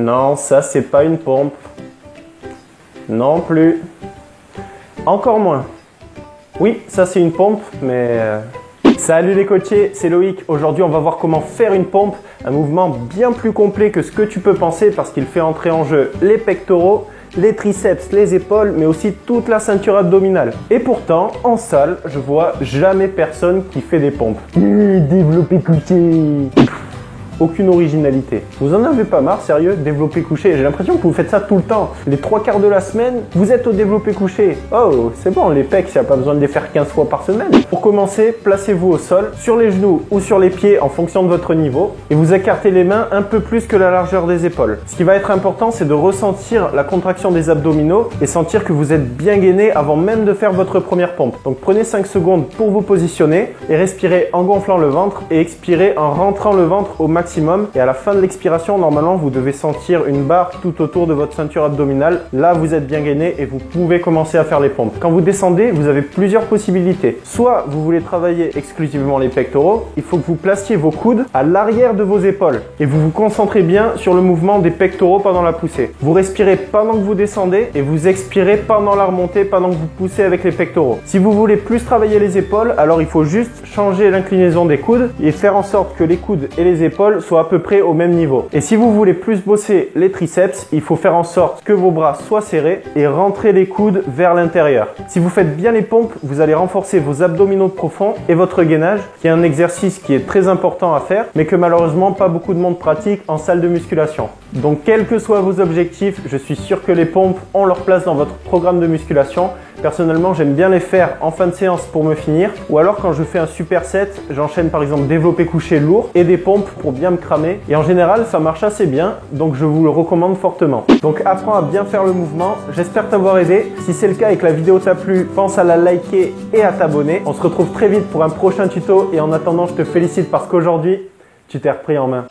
Non, ça c'est pas une pompe. Non plus. Encore moins. Oui, ça c'est une pompe, mais... Salut les coachés, c'est Loïc. Aujourd'hui, on va voir comment faire une pompe, un mouvement bien plus complet que ce que tu peux penser parce qu'il fait entrer en jeu les pectoraux, les triceps, les épaules, mais aussi toute la ceinture abdominale. Et pourtant, en salle, je vois jamais personne qui fait des pompes. Développé couché. Aucune originalité. Vous en avez pas marre, sérieux, développé couché? J'ai l'impression que vous faites ça tout le temps. Les 3/4 de la semaine, vous êtes au développé couché. Oh, c'est bon, les pecs, il n'y a pas besoin de les faire 15 fois par semaine. Pour commencer, placez-vous au sol, sur les genoux ou sur les pieds en fonction de votre niveau, et vous écartez les mains un peu plus que la largeur des épaules. Ce qui va être important, c'est de ressentir la contraction des abdominaux et sentir que vous êtes bien gainé avant même de faire votre première pompe. Donc prenez 5 secondes pour vous positionner et respirez en gonflant le ventre et expirez en rentrant le ventre au maximum. Et à la fin de l'expiration, normalement, vous devez sentir une barre tout autour de votre ceinture abdominale. Là, vous êtes bien gainé et vous pouvez commencer à faire les pompes. Quand vous descendez, vous avez plusieurs possibilités. Soit vous voulez travailler exclusivement les pectoraux, il faut que vous placiez vos coudes à l'arrière de vos épaules et vous vous concentrez bien sur le mouvement des pectoraux pendant la poussée. Vous respirez pendant que vous descendez et vous expirez pendant la remontée, pendant que vous poussez avec les pectoraux. Si vous voulez plus travailler les épaules, alors il faut juste changer l'inclinaison des coudes et faire en sorte que les coudes et les épaules soient à peu près au même niveau. Et si vous voulez plus bosser les triceps, il faut faire en sorte que vos bras soient serrés et rentrer les coudes vers l'intérieur. Si vous faites bien les pompes, vous allez renforcer vos abdominaux profonds et votre gainage, qui est un exercice qui est très important à faire, mais que malheureusement pas beaucoup de monde pratique en salle de musculation. Donc quels que soient vos objectifs, je suis sûr que les pompes ont leur place dans votre programme de musculation. Personnellement, j'aime bien les faire en fin de séance pour me finir, ou alors quand je fais un superset, j'enchaîne par exemple développé couché lourd et des pompes pour bien me cramer. Et en général, ça marche assez bien, donc je vous le recommande fortement. Donc apprends à bien faire le mouvement. J'espère t'avoir aidé. Si c'est le cas et que la vidéo t'a plu, pense à la liker et à t'abonner. On se retrouve très vite pour un prochain tuto et en attendant, je te félicite parce qu'aujourd'hui, tu t'es repris en main.